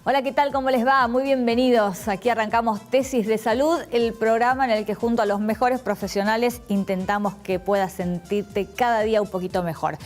Hola, ¿qué tal? ¿Cómo les va? Muy bienvenidos. Aquí arrancamos Tesis de Salud, el programa en el que junto a los mejores profesionales intentamos que puedas sentirte cada día un poquito mejor.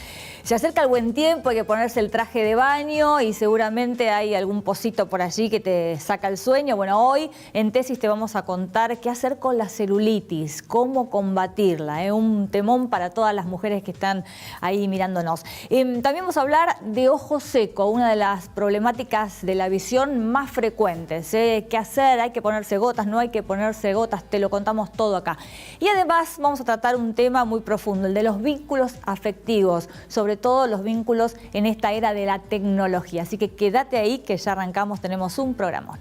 Se acerca el buen tiempo, hay que ponerse el traje de baño y seguramente hay algún pocito por allí que te saca el sueño. Bueno, hoy en Tesis te vamos a contar qué hacer con la celulitis, cómo combatirla. Un temón para todas las mujeres que están ahí mirándonos. También vamos a hablar de ojo seco, una de las problemáticas de la visión más frecuentes. ¿Qué hacer? ¿Hay que ponerse gotas? ¿No hay que ponerse gotas? Te lo contamos todo acá. Y además vamos a tratar un tema muy profundo, el de los vínculos afectivos, sobre todo los vínculos en esta era de la tecnología. Así que quédate ahí que ya arrancamos, tenemos un programón.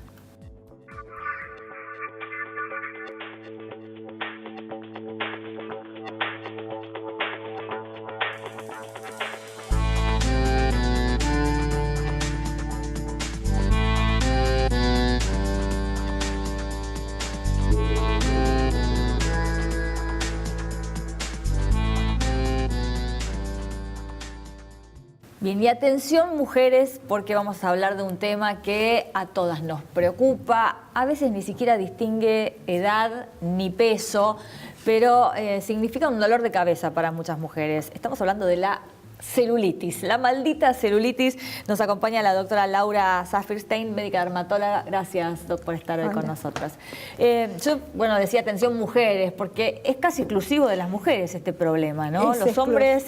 Bien, y atención mujeres, porque vamos a hablar de un tema que a todas nos preocupa, a veces ni siquiera distingue edad ni peso, pero significa un dolor de cabeza para muchas mujeres. Estamos hablando de la celulitis, la maldita celulitis. Nos acompaña la doctora Laura Saffirstein, médica dermatóloga. Gracias, doc, por estar hoy con nosotras. Yo, decía atención mujeres, porque es casi exclusivo de las mujeres este problema, ¿no? Los hombres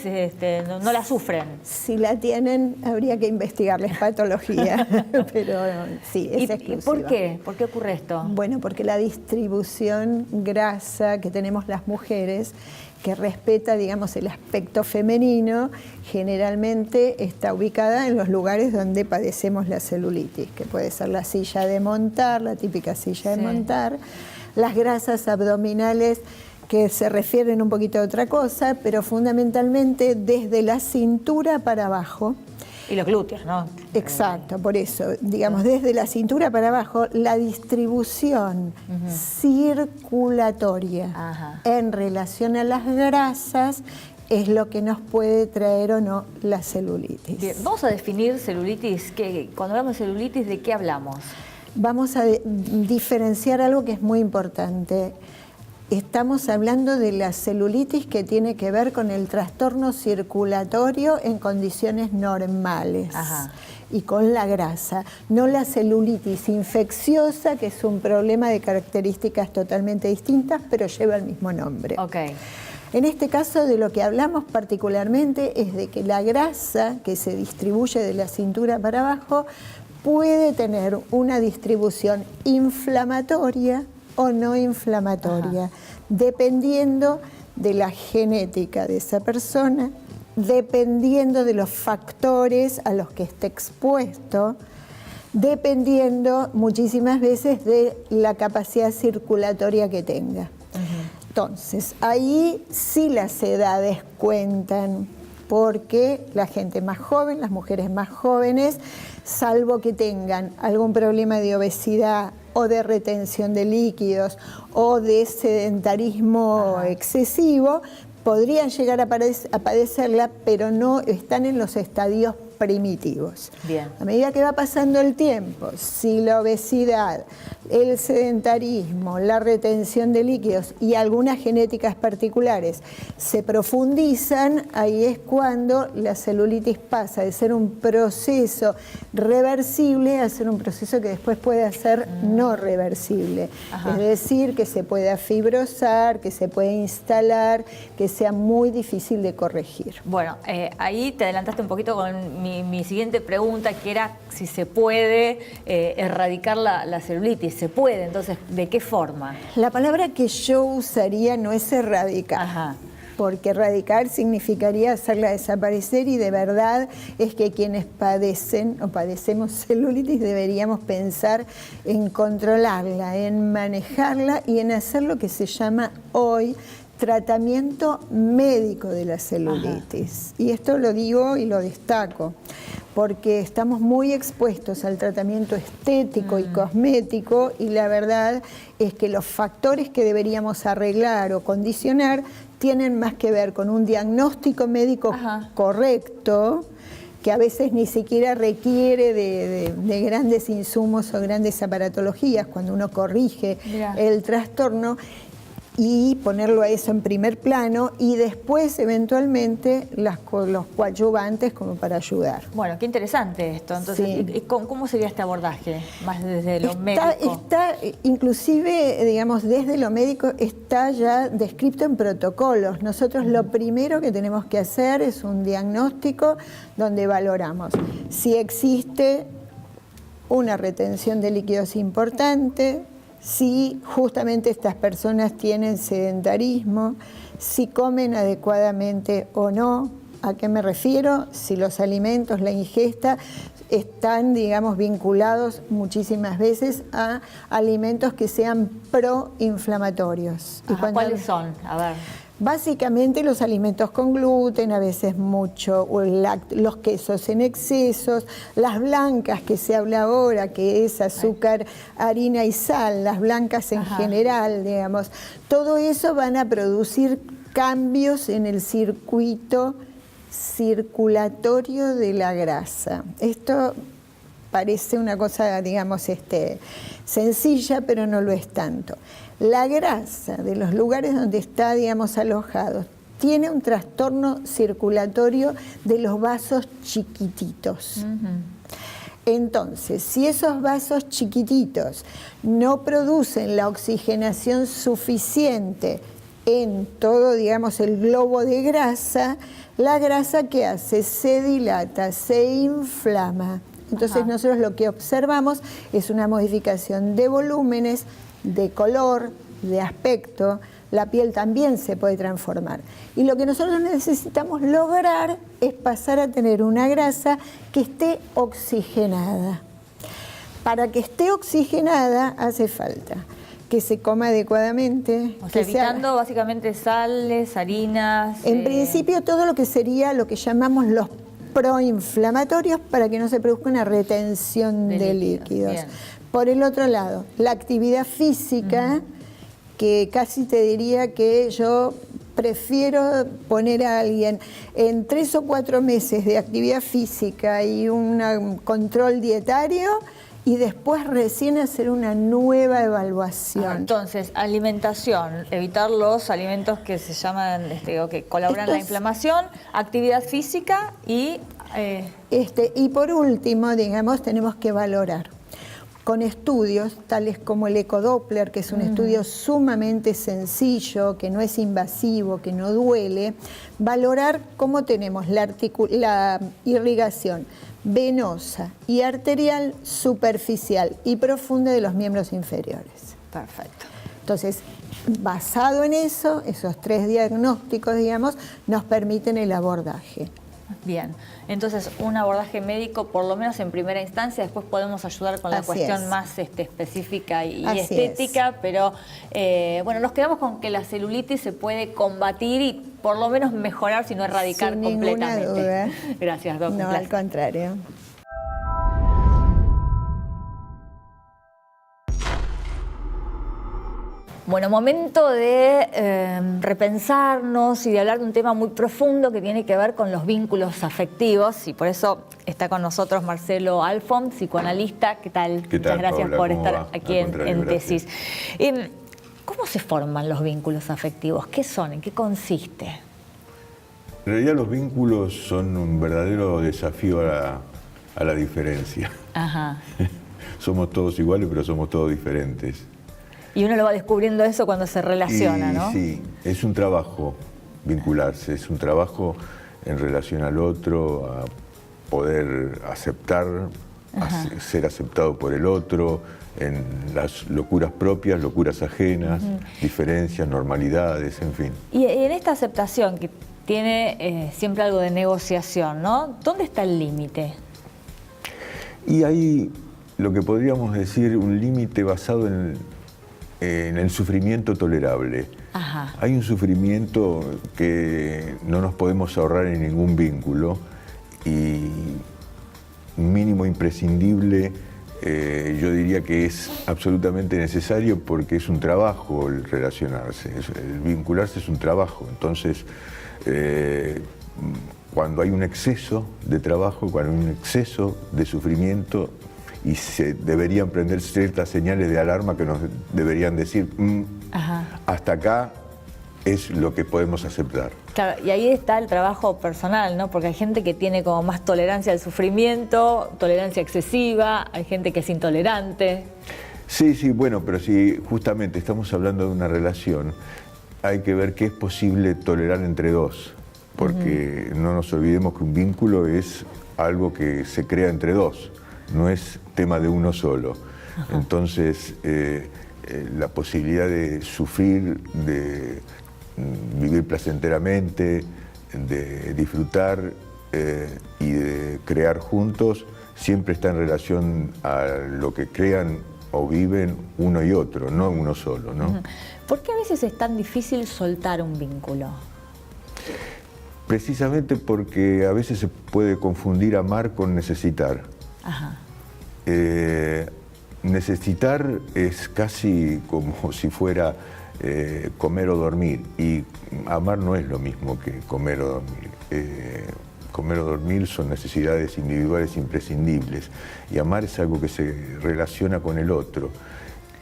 no la sufren. Si la tienen, habría que investigarles patología, pero sí, es exclusiva. ¿Y por qué? ¿Por qué ocurre esto? Bueno, porque la distribución grasa que tenemos las mujeres, que respeta, digamos, el aspecto femenino, generalmente está ubicada en los lugares donde padecemos la celulitis, que puede ser la silla de montar, la típica silla de montar, las grasas abdominales, que se refieren un poquito a otra cosa, pero fundamentalmente desde la cintura para abajo. Y los glúteos, ¿no? Exacto, por eso, digamos, desde la cintura para abajo, la distribución circulatoria en relación a las grasas es lo que nos puede traer o no la celulitis. Bien, vamos a definir celulitis. Cuando hablamos de celulitis, ¿de qué hablamos? Vamos a diferenciar algo que es muy importante. Estamos hablando de la celulitis que tiene que ver con el trastorno circulatorio en condiciones normales y con la grasa, no la celulitis infecciosa, que es un problema de características totalmente distintas, pero lleva el mismo nombre. En este caso, de lo que hablamos particularmente es de que la grasa que se distribuye de la cintura para abajo puede tener una distribución inflamatoria o no inflamatoria, dependiendo de la genética de esa persona, dependiendo de los factores a los que esté expuesto, dependiendo muchísimas veces de la capacidad circulatoria que tenga. Entonces, ahí sí las edades cuentan, porque la gente más joven, las mujeres más jóvenes, salvo que tengan algún problema de obesidad o de retención de líquidos o de sedentarismo excesivo, podrían llegar a padecerla, pero no están en los estadios primitivos. Bien. A medida que va pasando el tiempo, si la obesidad, el sedentarismo, la retención de líquidos y algunas genéticas particulares se profundizan, ahí es cuando la celulitis pasa de ser un proceso reversible a ser un proceso que después puede ser no reversible. Es decir, que se pueda fibrosar, que se pueda instalar, que sea muy difícil de corregir. Bueno, ahí te adelantaste un poquito con mi siguiente pregunta, que era si se puede erradicar la celulitis. ¿Se puede? Entonces, ¿de qué forma? La palabra que yo usaría no es erradicar. Porque erradicar significaría hacerla desaparecer, y de verdad es que quienes padecen o padecemos celulitis deberíamos pensar en controlarla, en manejarla y en hacer lo que se llama hoy tratamiento médico de la celulitis. Y esto lo digo y lo destaco, porque estamos muy expuestos al tratamiento estético y cosmético, y la verdad es que los factores que deberíamos arreglar o condicionar tienen más que ver con un diagnóstico médico correcto que a veces ni siquiera requiere de grandes insumos o grandes aparatologías, cuando uno corrige el trastorno, y ponerlo a eso en primer plano, y después eventualmente los coadyuvantes como para ayudar. Bueno, qué interesante esto. Entonces, sí. ¿Cómo sería este abordaje? Más desde lo médico. Está, inclusive, digamos, desde lo médico está ya descrito en protocolos. Nosotros lo primero que tenemos que hacer es un diagnóstico donde valoramos si existe una retención de líquidos importante, si justamente estas personas tienen sedentarismo, si comen adecuadamente o no. ¿A qué me refiero? Si los alimentos, la ingesta, están, digamos, vinculados muchísimas veces a alimentos que sean proinflamatorios. ¿Cuáles son? A ver. Básicamente los alimentos con gluten, a veces mucho, o los quesos en excesos, las blancas que se habla ahora, que es azúcar, harina y sal, las blancas en general, digamos. Todo eso van a producir cambios en el circuito circulatorio de la grasa. Esto parece una cosa, digamos, sencilla, pero no lo es tanto. La grasa de los lugares donde está, digamos, alojado, tiene un trastorno circulatorio de los vasos chiquititos. Entonces, si esos vasos chiquititos no producen la oxigenación suficiente en todo, digamos, el globo de grasa, la grasa, ¿qué hace? Se dilata, se inflama. Entonces nosotros lo que observamos es una modificación de volúmenes, de color, de aspecto. La piel también se puede transformar. Y lo que nosotros necesitamos lograr es pasar a tener una grasa que esté oxigenada. Para que esté oxigenada hace falta que se coma adecuadamente. O sea, evitando básicamente sales, harinas. En principio todo lo que sería lo que llamamos los proinflamatorios, para que no se produzca una retención de líquidos. Bien. Por el otro lado, la actividad física, que casi te diría que yo prefiero poner a alguien en 3 o 4 meses de actividad física y un control dietario, y después recién hacer una nueva evaluación. Entonces, alimentación, evitar los alimentos que se llaman, o que colaboran en la inflamación, actividad física y... Y por último, digamos, tenemos que valorar con estudios tales como el ecodoppler, que es un estudio sumamente sencillo, que no es invasivo, que no duele, valorar cómo tenemos la irrigación venosa y arterial, superficial y profunda de los miembros inferiores. Perfecto. Entonces, basado en eso, esos 3 diagnósticos, digamos, nos permiten el abordaje. Bien, entonces un abordaje médico por lo menos en primera instancia, después podemos ayudar con la cuestión más específica y estética, pero bueno, nos quedamos con que la celulitis se puede combatir y por lo menos mejorar, si no erradicar completamente. Sin ninguna duda. Gracias, doctor. No, al contrario. Bueno, momento de repensarnos y de hablar de un tema muy profundo que tiene que ver con los vínculos afectivos, y por eso está con nosotros Marcelo Alfon, psicoanalista. ¿Qué tal? ¿Qué tal, Muchas gracias Paula? por ¿Cómo estar va? aquí en Tesis. ¿Cómo se forman los vínculos afectivos? ¿Qué son? ¿En qué consiste? En realidad los vínculos son un verdadero desafío a la diferencia. Ajá. Somos todos iguales, pero somos todos diferentes. Y uno lo va descubriendo eso cuando se relaciona, ¿no? Sí, es un trabajo vincularse, es un trabajo en relación al otro, a poder aceptar, a ser aceptado por el otro, en las locuras propias, locuras ajenas, diferencias, normalidades, en fin. Y en esta aceptación que tiene siempre algo de negociación, ¿no? ¿Dónde está el límite? Y hay lo que podríamos decir un límite basado en el sufrimiento tolerable. Ajá. Hay un sufrimiento que no nos podemos ahorrar en ningún vínculo y un mínimo imprescindible, yo diría que es absolutamente necesario porque es un trabajo el relacionarse, el vincularse es un trabajo. Entonces, cuando hay un exceso de trabajo, cuando hay un exceso de sufrimiento, y se deberían prender ciertas señales de alarma que nos deberían decir, hasta acá es lo que podemos aceptar. Claro, y ahí está el trabajo personal, ¿no? Porque hay gente que tiene como más tolerancia al sufrimiento, tolerancia excesiva, hay gente que es intolerante. Sí, bueno, pero si justamente estamos hablando de una relación, hay que ver qué es posible tolerar entre dos, porque no nos olvidemos que un vínculo es algo que se crea entre dos, no es tema de uno solo. Entonces, la posibilidad de sufrir, de vivir placenteramente, de disfrutar y de crear juntos, siempre está en relación a lo que crean o viven uno y otro, no uno solo, ¿no? ¿Por qué a veces es tan difícil soltar un vínculo? Precisamente porque a veces se puede confundir amar con necesitar. Necesitar es casi como si fuera comer o dormir, y amar no es lo mismo que comer o dormir. Comer o dormir son necesidades individuales imprescindibles, y amar es algo que se relaciona con el otro.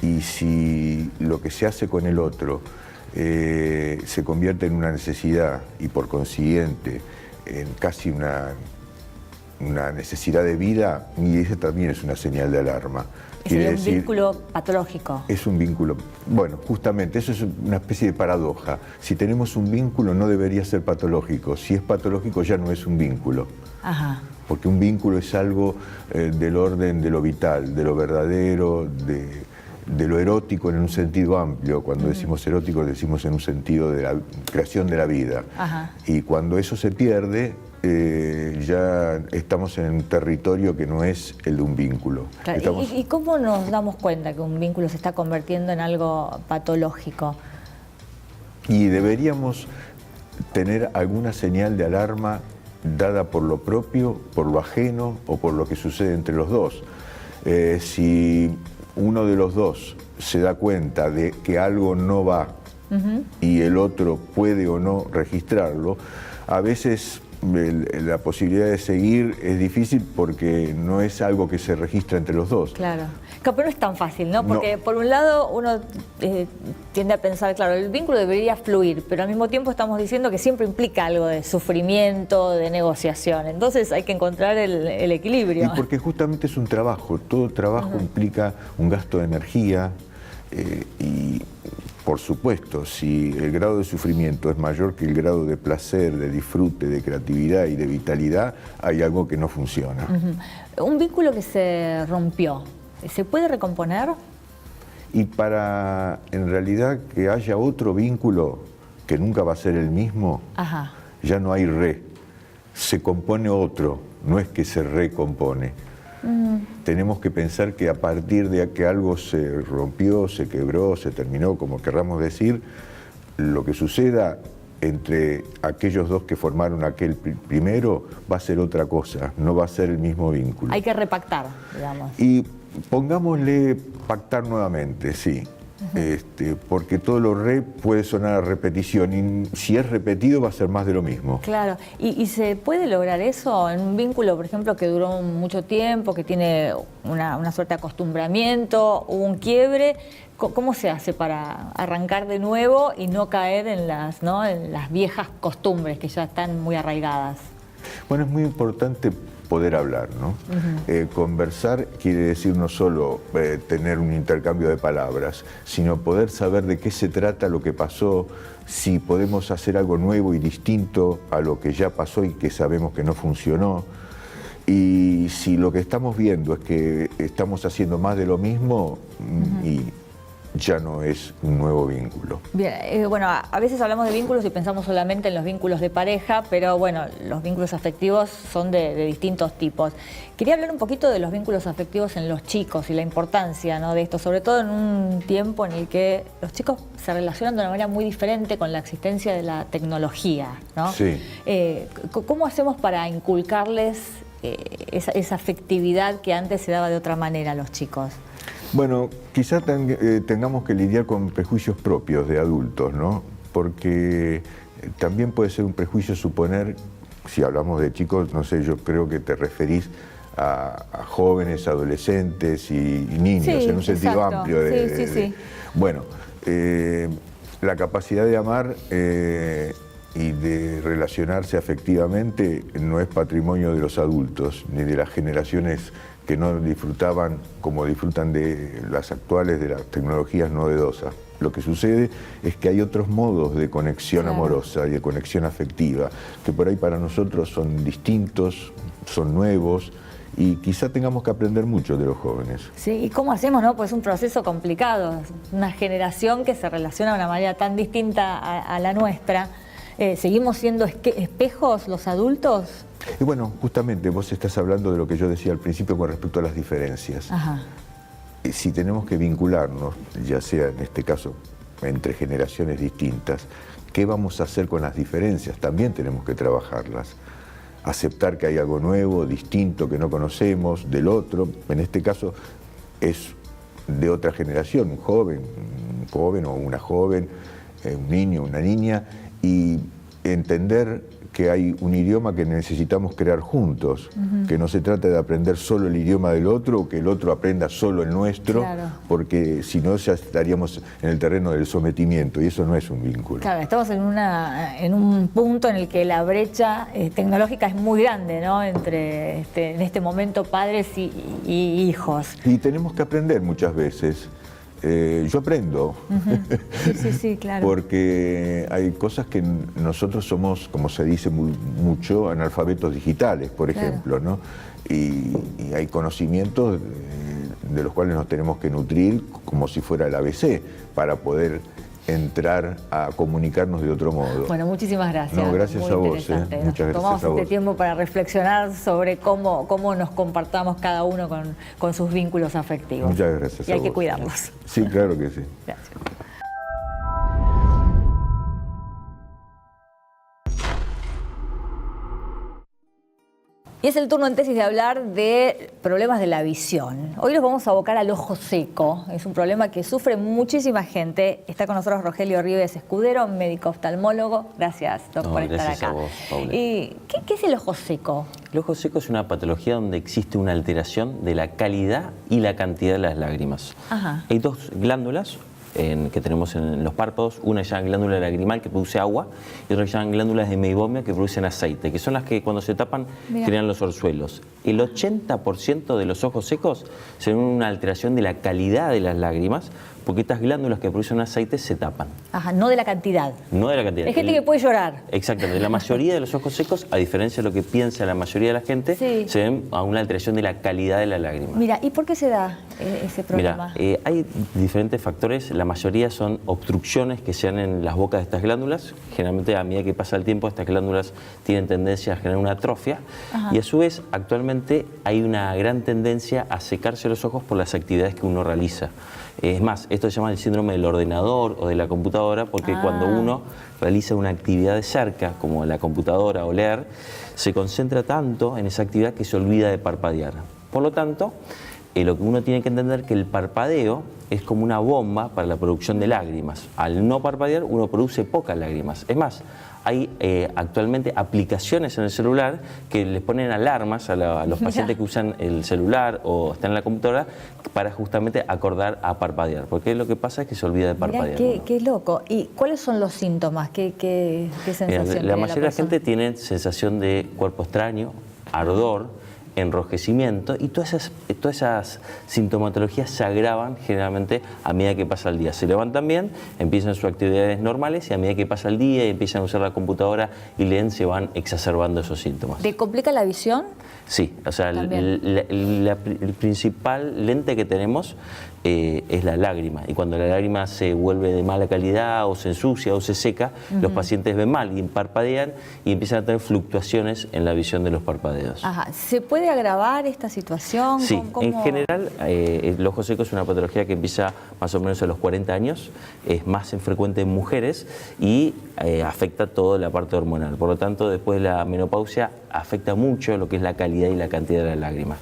Y si lo que se hace con el otro se convierte en una necesidad, y por consiguiente en casi una necesidad de vida, y esa también es una señal de alarma. Sería un vínculo patológico. Es un vínculo, bueno, justamente, eso es una especie de paradoja. Si tenemos un vínculo no debería ser patológico, si es patológico ya no es un vínculo. Porque un vínculo es algo del orden de lo vital, de lo verdadero, de lo erótico en un sentido amplio. Cuando decimos erótico decimos en un sentido de la creación de la vida. Y cuando eso se pierde, ya estamos en un territorio que no es el de un vínculo. Claro. ¿Y cómo nos damos cuenta que un vínculo se está convirtiendo en algo patológico? Y deberíamos tener alguna señal de alarma dada por lo propio, por lo ajeno o por lo que sucede entre los dos. Si uno de los dos se da cuenta de que algo no va y el otro puede o no registrarlo, a veces la posibilidad de seguir es difícil porque no es algo que se registra entre los dos. Claro, pero no es tan fácil, ¿no? Porque por un lado uno tiende a pensar, claro, el vínculo debería fluir, pero al mismo tiempo estamos diciendo que siempre implica algo de sufrimiento, de negociación. Entonces hay que encontrar el equilibrio. Y porque justamente es un trabajo, todo trabajo implica un gasto de energía y por supuesto, si el grado de sufrimiento es mayor que el grado de placer, de disfrute, de creatividad y de vitalidad, hay algo que no funciona. Un vínculo que se rompió, ¿se puede recomponer? Y para, en realidad, que haya otro vínculo que nunca va a ser el mismo, ya no hay se compone otro, no es que se recompone. Tenemos que pensar que a partir de que algo se rompió, se quebró, se terminó, como querramos decir, lo que suceda entre aquellos dos que formaron aquel primero va a ser otra cosa, no va a ser el mismo vínculo. Hay que repactar, digamos. Y pongámosle pactar nuevamente, sí. Porque todo lo puede sonar a repetición y si es repetido va a ser más de lo mismo. Claro, ¿y se puede lograr eso en un vínculo, por ejemplo, que duró mucho tiempo, que tiene una suerte de acostumbramiento, hubo un quiebre? ¿Cómo se hace para arrancar de nuevo y no caer en las viejas costumbres que ya están muy arraigadas? Bueno, es muy importante poder hablar, ¿no? Conversar quiere decir no solo tener un intercambio de palabras, sino poder saber de qué se trata lo que pasó, si podemos hacer algo nuevo y distinto a lo que ya pasó y que sabemos que no funcionó. Y si lo que estamos viendo es que estamos haciendo más de lo mismo y ya no es un nuevo vínculo. Bien, bueno, a veces hablamos de vínculos y pensamos solamente en los vínculos de pareja, pero bueno, los vínculos afectivos son de distintos tipos. Quería hablar un poquito de los vínculos afectivos en los chicos y la importancia, ¿no?, de esto, sobre todo en un tiempo en el que los chicos se relacionan de una manera muy diferente con la existencia de la tecnología, ¿no? Sí. ¿Cómo hacemos para inculcarles esa afectividad que antes se daba de otra manera a los chicos? Bueno, quizás tengamos que lidiar con prejuicios propios de adultos, ¿no? Porque también puede ser un prejuicio suponer si hablamos de chicos, no sé, yo creo que te referís a jóvenes, adolescentes y niños, Sí, en un sentido exacto. amplio. Sí. Bueno, la capacidad de amar y de relacionarse afectivamente no es patrimonio de los adultos, ni de las generaciones que no disfrutaban como disfrutan de las actuales, de las tecnologías novedosas. Lo que sucede es que hay otros modos de conexión amorosa y de conexión afectiva, que por ahí para nosotros son distintos, son nuevos, y quizá tengamos que aprender mucho de los jóvenes. Sí, ¿y cómo hacemos, no? Pues es un proceso complicado, una generación que se relaciona de una manera tan distinta a la nuestra. ¿Seguimos siendo espejos los adultos? Y bueno, justamente vos estás hablando de lo que yo decía al principio con respecto a las diferencias. Ajá. Si tenemos que vincularnos, ya sea en este caso entre generaciones distintas, ¿qué vamos a hacer con las diferencias? También tenemos que trabajarlas. Aceptar que hay algo nuevo, distinto, que no conocemos, del otro. En este caso es de otra generación, un joven o una joven, un niño, una niña, y entender que hay un idioma que necesitamos crear juntos, que no se trata de aprender solo el idioma del otro o que el otro aprenda solo el nuestro, porque si no ya estaríamos en el terreno del sometimiento y eso no es un vínculo. Claro, estamos en un punto en el que la brecha tecnológica es muy grande, ¿no? Entre en este momento padres y hijos. Y tenemos que aprender muchas veces. Yo aprendo, Sí, claro. porque hay cosas que nosotros somos, como se dice mucho, analfabetos digitales, por ejemplo, ¿no? Y hay conocimientos de los cuales nos tenemos que nutrir como si fuera el ABC para poder entrar a comunicarnos de otro modo. Bueno, muchísimas gracias. No, gracias muy a vos. interesante. Muchas gracias Tomamos a vos. este tiempo para reflexionar sobre cómo nos comportamos cada uno con sus vínculos afectivos. Muchas gracias a vos. Y hay que cuidarlos. Sí, claro que sí. Gracias. Y es el turno en tesis de hablar de problemas de la visión. Hoy los vamos a abocar al ojo seco. Es un problema que sufre muchísima gente. Está con nosotros Rogelio Rives Escudero, médico oftalmólogo. Gracias, Doc, por estar acá. A vos, Paula. ¿Y qué es el ojo seco? El ojo seco es una patología donde existe una alteración de la calidad y la cantidad de las lágrimas. Ajá. Hay dos glándulas que tenemos en los párpados, una se llama glándula lagrimal que produce agua y otra se llaman glándulas de meibomia que producen aceite, que son las que cuando se tapan crean los orzuelos. El 80% de los ojos secos se ven una alteración de la calidad de las lágrimas porque estas glándulas que producen aceite se tapan. Ajá, no de la cantidad. No de la cantidad. Hay gente que puede llorar. Exactamente. La mayoría de los ojos secos, a diferencia de lo que piensa la mayoría de la gente, se ven a una alteración de la calidad de la lágrima. Mira, ¿y por qué se da ese problema? Mira, hay diferentes factores. La mayoría son obstrucciones que se dan en las bocas de estas glándulas. Generalmente, a medida que pasa el tiempo, estas glándulas tienen tendencia a generar una atrofia. Ajá. Y a su vez, actualmente hay una gran tendencia a secarse los ojos por las actividades que uno realiza. Es más, esto se llama el síndrome del ordenador o de la computadora, porque cuando uno realiza una actividad de cerca, como la computadora o leer, se concentra tanto en esa actividad que se olvida de parpadear. Por lo tanto, lo que uno tiene que entender es que el parpadeo es como una bomba para la producción de lágrimas. Al no parpadear, uno produce pocas lágrimas. Es más, hay actualmente aplicaciones en el celular que les ponen alarmas a los pacientes que usan el celular o están en la computadora para justamente acordar a parpadear, porque lo que pasa es que se olvida de parpadear. Mirá, qué loco. ¿Y cuáles son los síntomas? ¿Qué sensación? La mayoría de la gente tiene sensación de cuerpo extraño, ardor, enrojecimiento y todas esas sintomatologías se agravan generalmente a medida que pasa el día. Se levantan bien, empiezan sus actividades normales y a medida que pasa el día y empiezan a usar la computadora y leen, se van exacerbando esos síntomas. ¿Te complica la visión? Sí, o sea, el principal lente que tenemos es la lágrima, y cuando la lágrima se vuelve de mala calidad o se ensucia o se seca, los pacientes ven mal y parpadean y empiezan a tener fluctuaciones en la visión de los parpadeos. Ajá. ¿Se puede agravar esta situación? Sí, en general el ojo seco es una patología que empieza más o menos a los 40 años, es más frecuente en mujeres y afecta toda la parte hormonal. Por lo tanto, después de la menopausia afecta mucho lo que es la calidad y la cantidad de las lágrimas.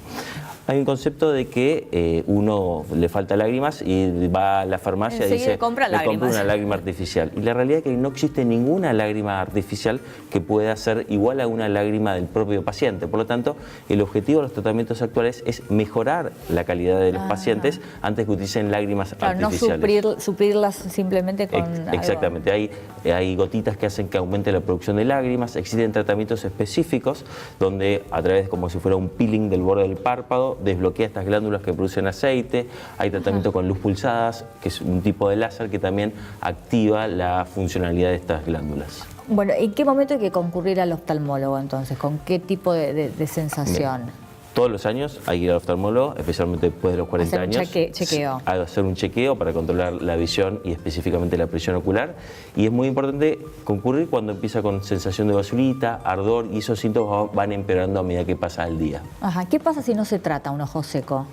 Hay un concepto de que uno le falta lágrimas y va a la farmacia y dice, le compra una lágrima artificial. Y la realidad es que no existe ninguna lágrima artificial que pueda ser igual a una lágrima del propio paciente. Por lo tanto, el objetivo de los tratamientos actuales es mejorar la calidad de los pacientes antes que utilicen lágrimas artificiales. No suplirlas simplemente con Exactamente. Hay gotitas que hacen que aumente la producción de lágrimas. Existen tratamientos específicos donde a través, como si fuera un peeling del borde del párpado, desbloquea estas glándulas que producen aceite. Hay tratamiento con luz pulsadas, que es un tipo de láser que también activa la funcionalidad de estas glándulas. Bueno, ¿en qué momento hay que concurrir al oftalmólogo entonces? ¿Con qué tipo de sensación? Bien. Todos los años hay que ir al oftalmólogo, especialmente después de los 40 años. Hacer un chequeo. Hacer un chequeo para controlar la visión y específicamente la presión ocular. Y es muy importante concurrir cuando empieza con sensación de basurita, ardor, y esos síntomas van empeorando a medida que pasa el día. Ajá. ¿Qué pasa si no se trata un ojo seco?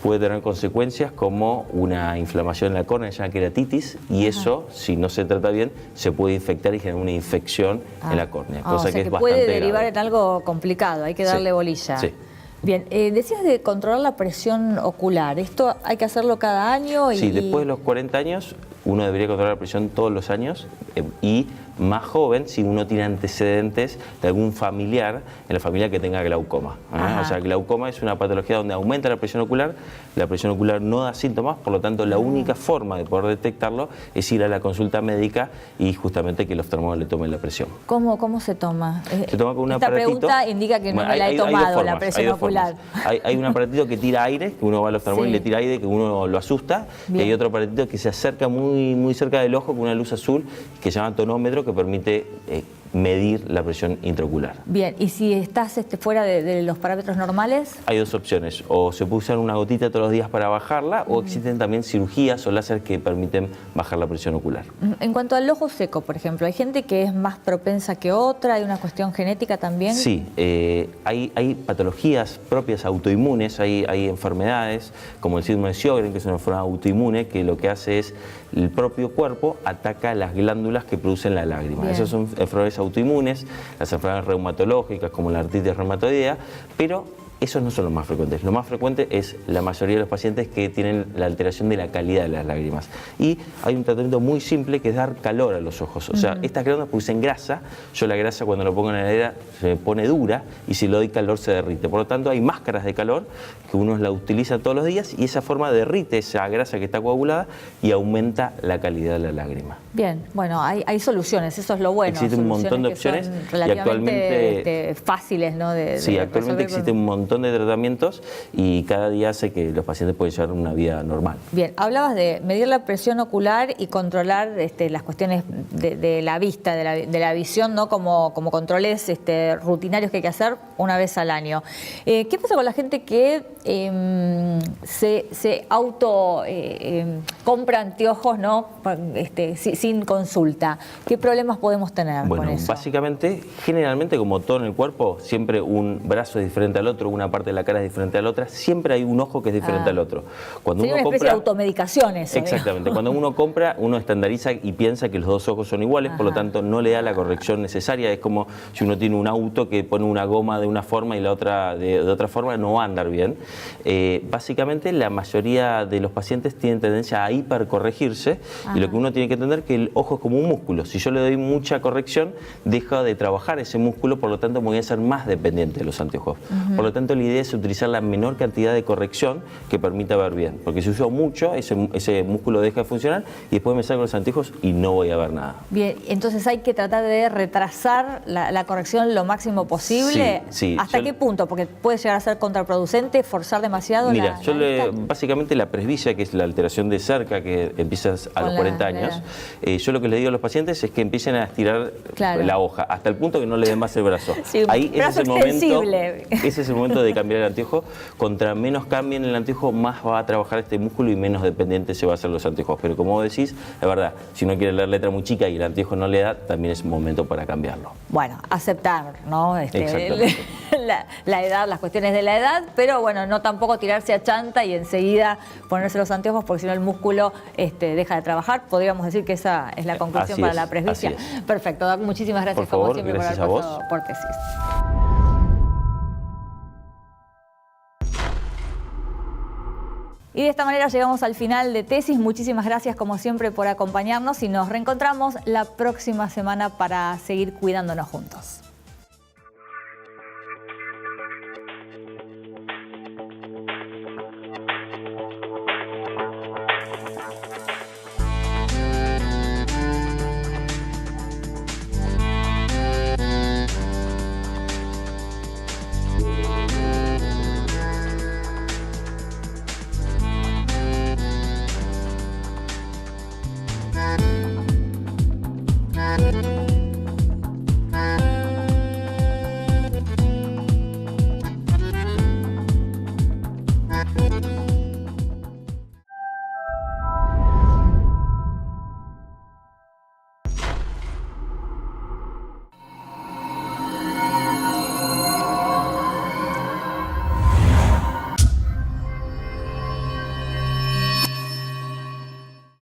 Puede tener consecuencias como una inflamación en la córnea, ya queratitis, y eso, si no se trata bien, se puede infectar y generar una infección en la córnea, cosa o sea que es que bastante puede derivar grave. en algo complicado, hay que darle bolilla. Sí. Bien, decías de controlar la presión ocular. ¿Esto hay que hacerlo cada año? Sí, después de los 40 años uno debería controlar la presión todos los años y más joven si uno tiene antecedentes de algún familiar en la familia que tenga glaucoma. O sea, glaucoma es una patología donde aumenta la presión ocular no da síntomas, por lo tanto la única forma de poder detectarlo es ir a la consulta médica y justamente que el oftalmólogo le tome la presión. ¿Cómo se toma? Se toma con un Esta aparatito. pregunta indica que no me la he tomado, la presión ocular. Hay un aparatito que tira aire, que uno va al oftalmólogo y le tira aire, que uno lo asusta. Bien. Y hay otro aparatito que se acerca muy cerca del ojo con una luz azul que se llama tonómetro, que permite medir la presión intraocular. Bien, ¿y si estás fuera de los parámetros normales? Hay dos opciones, o se puede usar una gotita todos los días para bajarla, o existen también cirugías o láser que permiten bajar la presión ocular. En cuanto al ojo seco, por ejemplo, ¿hay gente que es más propensa que otra? ¿Hay una cuestión genética también? Sí, hay patologías propias autoinmunes, hay enfermedades como el síndrome de Sjögren, que es una enfermedad autoinmune, que lo que hace es el propio cuerpo ataca las glándulas que producen la lágrima. Bien. Esas son enfermedades autoinmunes, las enfermedades reumatológicas como la artritis reumatoidea, pero esos no son los más frecuentes. Lo más frecuente es la mayoría de los pacientes que tienen la alteración de la calidad de las lágrimas. Y hay un tratamiento muy simple que es dar calor a los ojos. O sea, estas glándulas producen grasa. Yo la grasa cuando lo pongo en la heladera se me pone dura y si le doy calor se derrite. Por lo tanto, hay máscaras de calor que uno la utiliza todos los días y esa forma derrite esa grasa que está coagulada y aumenta la calidad de la lágrima. Bien, bueno, hay soluciones, eso es lo bueno. Existen un montón de opciones y actualmente fáciles, ¿no? Sí, actualmente existe un montón de tratamientos y cada día hace que los pacientes pueden llevar una vida normal. Bien, hablabas de medir la presión ocular y controlar las cuestiones de la vista, de la visión, ¿no? Como controles rutinarios que hay que hacer una vez al año. ¿Qué pasa con la gente que se auto compra anteojos, ¿no? Sin consulta? ¿Qué problemas podemos tener con eso? Básicamente, generalmente, como todo en el cuerpo, siempre un brazo es diferente al otro, una parte de la cara es diferente a la otra, siempre hay un ojo que es diferente al otro. Cuando uno una especie compra, de automedicación eso. Exactamente. Cuando uno compra, uno estandariza y piensa que los dos ojos son iguales, por lo tanto no le da la corrección necesaria. Es como si uno tiene un auto que pone una goma de una forma y la otra de otra forma, no va a andar bien. Básicamente, la mayoría de los pacientes tienen tendencia a hipercorregirse y lo que uno tiene que entender es que el ojo es como un músculo. Si yo le doy mucha corrección, deja de trabajar ese músculo, por lo tanto me voy a ser más dependiente de los anteojos. Por lo tanto, la idea es utilizar la menor cantidad de corrección que permita ver bien, porque si uso mucho, ese músculo deja de funcionar y después me salgo los anteojos y no voy a ver nada. Bien, entonces hay que tratar de retrasar la corrección lo máximo posible. Sí, ¿Hasta qué punto? Porque puede llegar a ser contraproducente, forzar demasiado. Mira, básicamente la presbicia, que es la alteración de cerca que empiezas a los 40 años, yo lo que le digo a los pacientes es que empiecen a estirar la hoja hasta el punto que no le den más el brazo. Sí, ahí ese es el momento de cambiar el anteojo. Contra menos cambien el anteojo, más va a trabajar este músculo y menos dependiente se va a hacer los anteojos. Pero como vos decís, es verdad, si uno quiere leer letra muy chica y el anteojo no le da, también es un momento para cambiarlo. Bueno, aceptar, ¿no? Exactamente. La edad, las cuestiones de la edad, pero bueno, no tampoco tirarse a chanta y enseguida ponerse los anteojos porque si no el músculo deja de trabajar. Podríamos decir que esa es la conclusión para la presbicia. Perfecto, Doc, muchísimas gracias por favor, como siempre gracias por haber a vos. pasado por Tesis. Y de esta manera llegamos al final de Tesis. Muchísimas gracias como siempre por acompañarnos y nos reencontramos la próxima semana para seguir cuidándonos juntos.